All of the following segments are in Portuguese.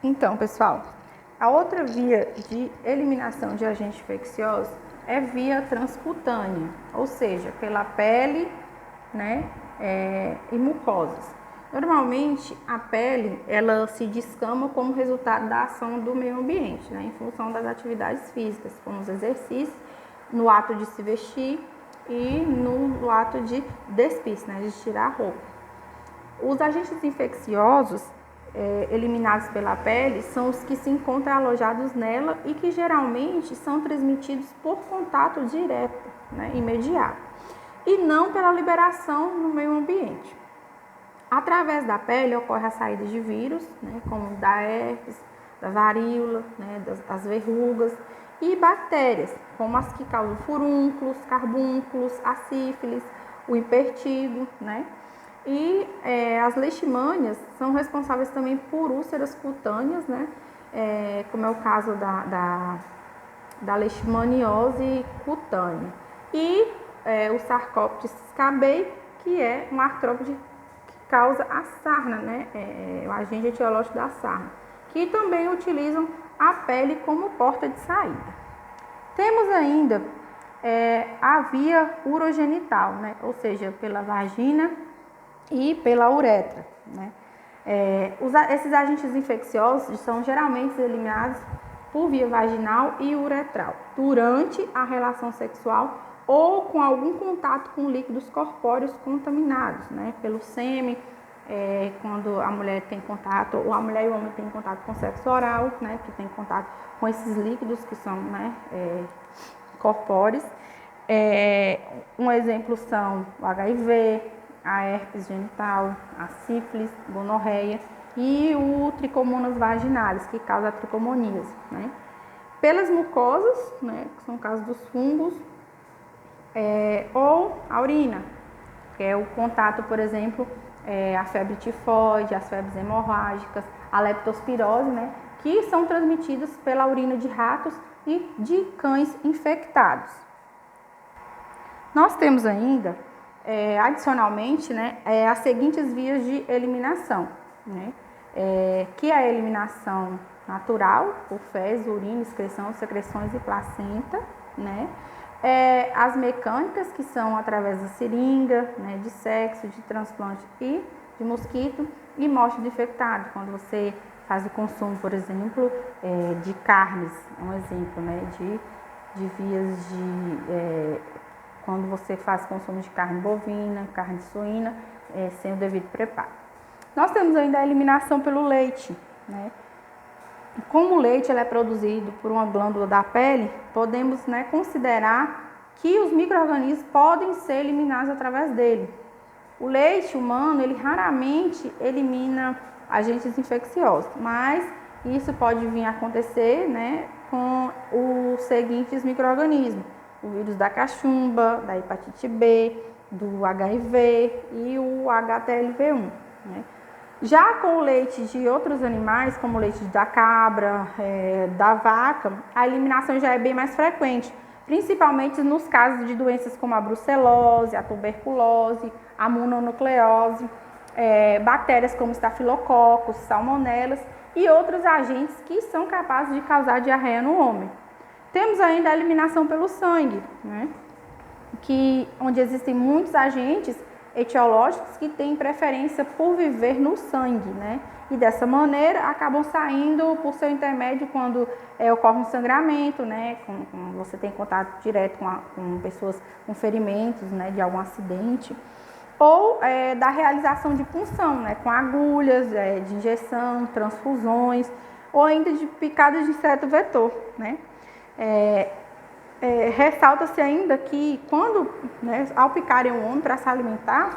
Então, pessoal, a outra via de eliminação de agentes infecciosos é via transcutânea, ou seja, pela pele, né, e mucosas. Normalmente, a pele, ela se descama como resultado da ação do meio ambiente, né, em função das atividades físicas, como os exercícios, no ato de se vestir e no ato de despir, né, de tirar a roupa. Os agentes infecciosos eliminados pela pele são os que se encontram alojados nela e que geralmente são transmitidos por contato direto, né, imediato, e não pela liberação no meio ambiente. Através da pele ocorre a saída de vírus, né, como da herpes, da varíola, né, das verrugas, e bactérias, como as que causam furúnculos, carbúnculos, a sífilis, o impertigo, né? E as leishmanias são responsáveis também por úlceras cutâneas, né? Como é o caso da leishmaniose cutânea. E o Sarcoptes scabbei, que é um artrópode que causa a sarna, né? O agente etiológico da sarna, que também utilizam a pele como porta de saída. Temos ainda a via urogenital, né? Ou seja, pela vagina e pela uretra, né? Esses agentes infecciosos são geralmente eliminados por via vaginal e uretral durante a relação sexual ou com algum contato com líquidos corpóreos contaminados, né? Pelo sêmen, quando a mulher tem contato, ou a mulher e o homem têm contato com sexo oral, né? Que tem contato com esses líquidos que são, né, corpóreos. Um exemplo são o HIV, a herpes genital, a sífilis, gonorreia e o tricomonas vaginalis, que causa a tricomoníase, né? Pelas mucosas, né, que são o caso dos fungos, ou a urina, que é o contato, por exemplo, a febre tifoide, as febres hemorrágicas, a leptospirose, né, que são transmitidas pela urina de ratos e de cães infectados. Nós temos ainda, adicionalmente, né, as seguintes vias de eliminação, né, que é a eliminação natural, por fezes, urina, excreção, secreções e placenta, né, as mecânicas, que são através da seringa, né, de sexo, de transplante e de mosquito, e morte do infectado, quando você faz o consumo, por exemplo, de carnes, um exemplo, né, de vias de... quando você faz consumo de carne bovina, carne suína, sem o devido preparo. Nós temos ainda a eliminação pelo leite, né? Como o leite é produzido por uma glândula da pele, podemos, né, considerar que os micro-organismos podem ser eliminados através dele. O leite humano, ele raramente elimina agentes infecciosos, mas isso pode vir a acontecer, né, com os seguintes micro-organismos: o vírus da cachumba, da hepatite B, do HIV e o HTLV1, né? Já com o leite de outros animais, como o leite da cabra, da vaca, a eliminação já é bem mais frequente, principalmente nos casos de doenças como a brucelose, a tuberculose, a mononucleose, bactérias como estafilococcus, salmonelas e outros agentes que são capazes de causar diarreia no homem. Temos ainda a eliminação pelo sangue, né? Onde existem muitos agentes etiológicos que têm preferência por viver no sangue, né? E dessa maneira acabam saindo por seu intermédio quando ocorre um sangramento, né? Quando você tem contato direto com pessoas com ferimentos, né, de algum acidente, ou da realização de punção, né, com agulhas, de injeção, transfusões, ou ainda de picadas de inseto vetor, né? Ressalta-se ainda que quando, né, ao picarem o homem para se alimentar,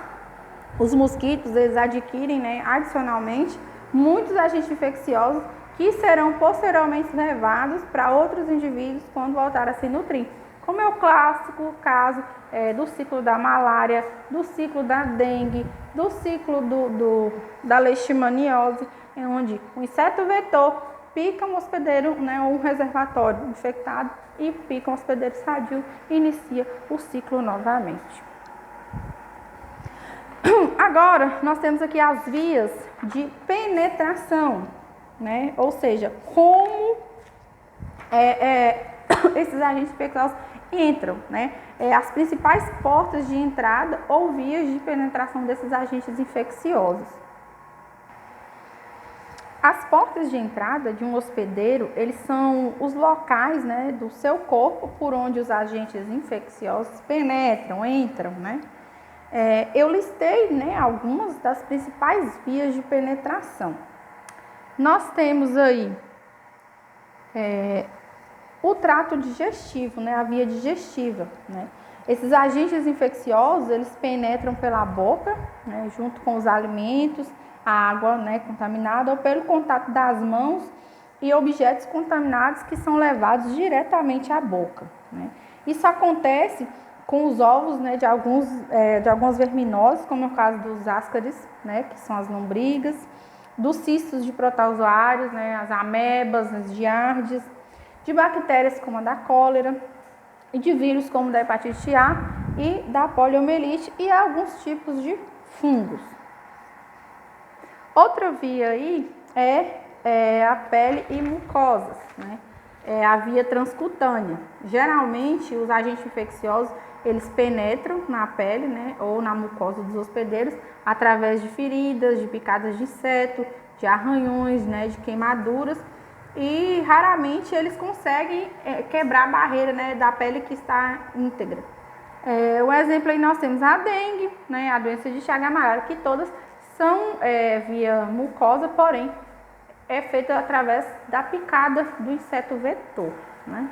os mosquitos, eles adquirem, né, adicionalmente muitos agentes infecciosos que serão posteriormente levados para outros indivíduos quando voltar a se nutrir, como é o clássico caso do ciclo da malária, do ciclo da dengue, do ciclo da leishmaniose, onde o inseto vetor pica um hospedeiro, né, ou um reservatório infectado, e pica um hospedeiro sadio e inicia o ciclo novamente. Agora, nós temos aqui as vias de penetração, né? Ou seja, como esses agentes infecciosos entram, né? As principais portas de entrada ou vias de penetração desses agentes infecciosos. As portas de entrada de um hospedeiro, eles são os locais, né, do seu corpo por onde os agentes infecciosos penetram, entram, né? Eu listei, né, algumas das principais vias de penetração. Nós temos aí o trato digestivo, né, a via digestiva, né? Esses agentes infecciosos, eles penetram pela boca, né, junto com os alimentos, a água, né, contaminada, ou pelo contato das mãos e objetos contaminados que são levados diretamente à boca, né? Isso acontece com os ovos, né, de algumas verminoses, como é o caso dos ascaris, né, que são as lombrigas, dos cistos de protozoários, né, as amebas, as giardias, de bactérias como a da cólera, e de vírus como da hepatite A e da poliomielite e alguns tipos de fungos. Outra via aí é a pele e mucosas, né? É a via transcutânea. Geralmente, os agentes infecciosos, eles penetram na pele, né, ou na mucosa dos hospedeiros através de feridas, de picadas de inseto, de arranhões, né, de queimaduras, e raramente eles conseguem quebrar a barreira, né, da pele que está íntegra. Um exemplo aí nós temos a dengue, né, a doença de Chagas amarela, que todas são via mucosa, porém é feita através da picada do inseto vetor, né?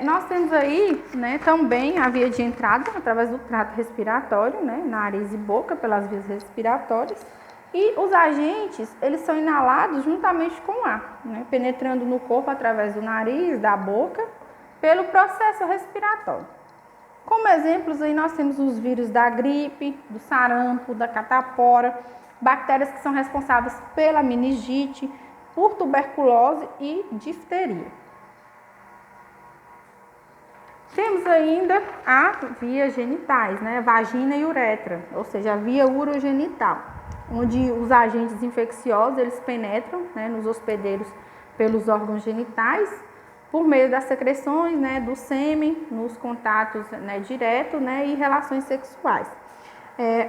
Nós temos aí, né, também a via de entrada através do trato respiratório, né, nariz e boca, pelas vias respiratórias, e os agentes, eles são inalados juntamente com o ar, né, penetrando no corpo através do nariz, da boca, pelo processo respiratório. Como exemplos, aí nós temos os vírus da gripe, do sarampo, da catapora, bactérias que são responsáveis pela meningite, por tuberculose e difteria. Temos ainda a via genitais, né? Vagina e uretra, ou seja, a via urogenital, onde os agentes infecciosos eles penetram, né, nos hospedeiros pelos órgãos genitais, por meio das secreções, né, do sêmen, nos contatos, né, diretos, né, e relações sexuais.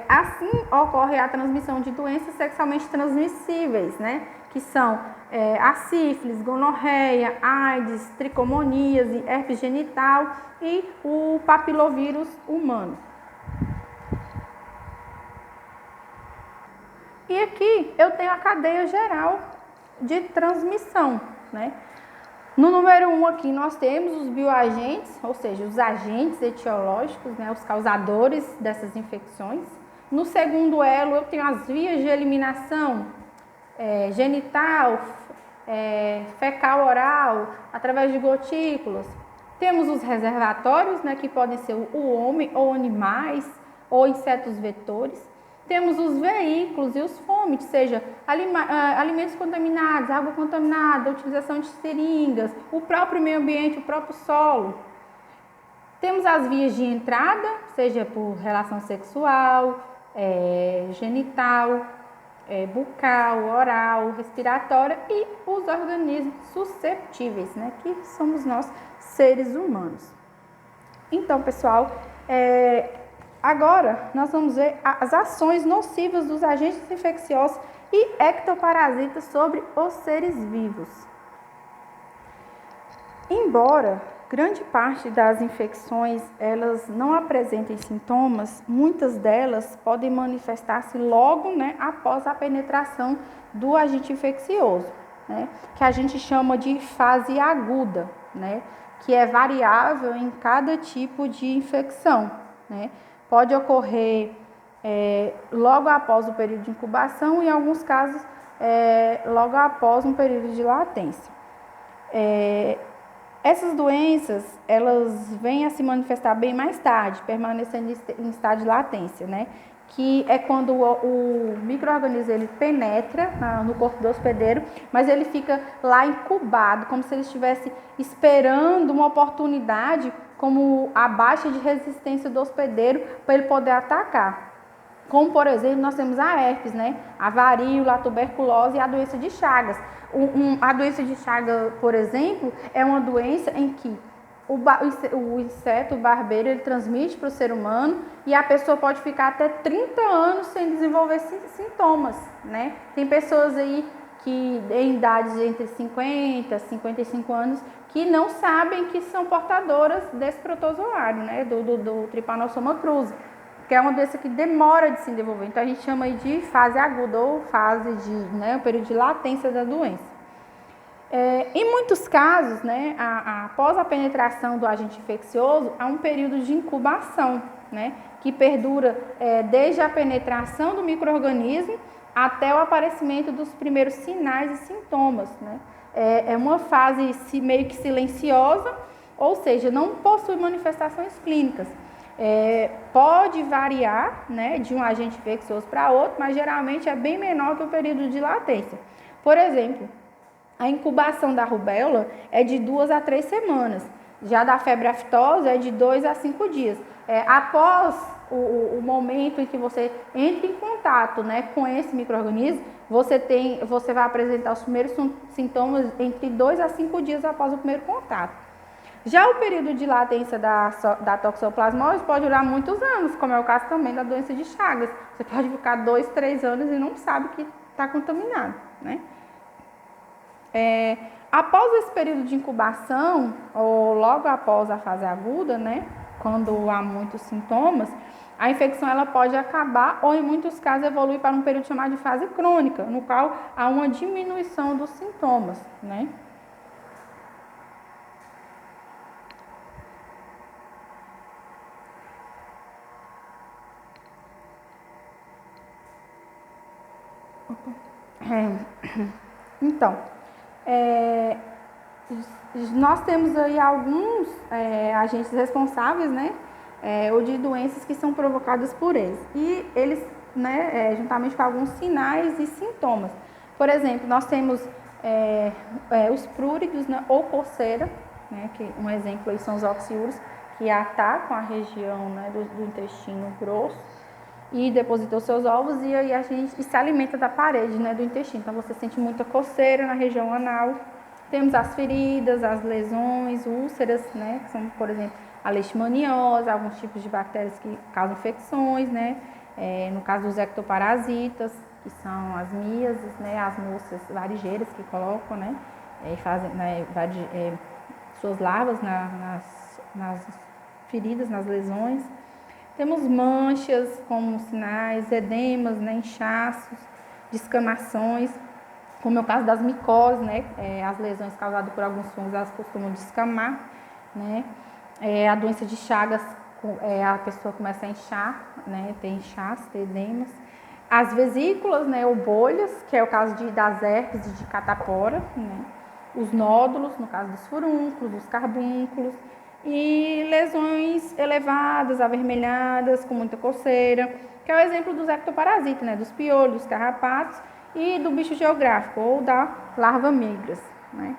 Assim ocorre a transmissão de doenças sexualmente transmissíveis, né, que são a sífilis, gonorreia, AIDS, tricomoníase, herpes genital e o papilovírus humano. E aqui eu tenho a cadeia geral de transmissão, né? No número 1 aqui nós temos os bioagentes, ou seja, os agentes etiológicos, né, os causadores dessas infecções. No segundo elo eu tenho as vias de eliminação genital, fecal oral, através de gotículas. Temos os reservatórios, né, que podem ser o homem ou animais ou insetos vetores. Temos os veículos e os fômites, seja alimentos contaminados, água contaminada, utilização de seringas, o próprio meio ambiente, o próprio solo. Temos as vias de entrada, seja por relação sexual, genital, bucal, oral, respiratória e os organismos susceptíveis, né, que somos nós, seres humanos. Então, pessoal, agora nós vamos ver as ações nocivas dos agentes infecciosos e ectoparasitas sobre os seres vivos. Embora grande parte das infecções elas não apresentem sintomas, muitas delas podem manifestar-se logo, né, após a penetração do agente infeccioso, né, que a gente chama de fase aguda, né, que é variável em cada tipo de infecção, né. Pode ocorrer logo após o período de incubação e, em alguns casos, logo após um período de latência. Essas doenças, elas vêm a se manifestar bem mais tarde, permanecendo em estado de latência, né? Que é quando o micro-organismo ele penetra no corpo do hospedeiro, mas ele fica lá incubado, como se ele estivesse esperando uma oportunidade, como a baixa de resistência do hospedeiro, para ele poder atacar. Como, por exemplo, nós temos a herpes, né? A varíola, a tuberculose e a doença de Chagas. A doença de Chagas, por exemplo, é uma doença em que o inseto, o barbeiro, ele transmite para o ser humano e a pessoa pode ficar até 30 anos sem desenvolver sintomas, né? Tem pessoas aí que em idades entre 50 e 55 anos que não sabem que são portadoras desse protozoário, né? Do Trypanosoma cruzi, que é uma doença que demora de se desenvolver. Então a gente chama aí de fase aguda ou fase de, né, o período de latência da doença. Em muitos casos, né, após a penetração do agente infeccioso, há um período de incubação, né, que perdura desde a penetração do micro-organismo até o aparecimento dos primeiros sinais e sintomas, né. É uma fase meio que silenciosa, ou seja, não possui manifestações clínicas. Pode variar, né, de um agente infeccioso para outro, mas geralmente é bem menor que o período de latência. Por exemplo, a incubação da rubéola é de 2 a 3 semanas. Já da febre aftosa é de 2 a 5 dias. Após o momento em que você entra em contato, né, com esse micro-organismo, você vai apresentar os primeiros sintomas entre 2 a 5 dias após o primeiro contato. Já o período de latência da toxoplasmose pode durar muitos anos, como é o caso também da doença de Chagas. Você pode ficar 2, 3 anos e não sabe que está contaminado, né? Após esse período de incubação, ou logo após a fase aguda, né, quando há muitos sintomas, a infecção ela pode acabar ou, em muitos casos, evoluir para um período chamado de fase crônica, no qual há uma diminuição dos sintomas, né? Então, nós temos aí alguns agentes responsáveis, né, ou de doenças que são provocadas por eles. E eles, né, juntamente com alguns sinais e sintomas. Por exemplo, nós temos os pruridos, né, ou coceira, né, que um exemplo aí são os oxiúros, que atacam a região, né, do intestino grosso e depositou seus ovos e aí a gente se alimenta da parede, né, do intestino. Então você sente muita coceira na região anal. Temos as feridas, as lesões, úlceras, né, que são, por exemplo, a leishmaniose, alguns tipos de bactérias que causam infecções, né, no caso dos ectoparasitas, que são as míases, né, as moças varigeiras que colocam, né, fazem, né, suas larvas nas feridas, nas lesões. Temos manchas como sinais, edemas, né, inchaços, descamações, como é o caso das micoses, né, as lesões causadas por alguns fungos, elas costumam descamar, né, a doença de Chagas, a pessoa começa a inchar, né, tem inchaço, tem edemas, as vesículas, né, ou bolhas, que é o caso das herpes e de catapora, né, os nódulos, no caso dos furúnculos, dos carbúnculos, e lesões elevadas, avermelhadas, com muita coceira, que é o exemplo dos ectoparasitas, né, dos piolhos, dos carrapatos e do bicho geográfico, ou da larva migras, né.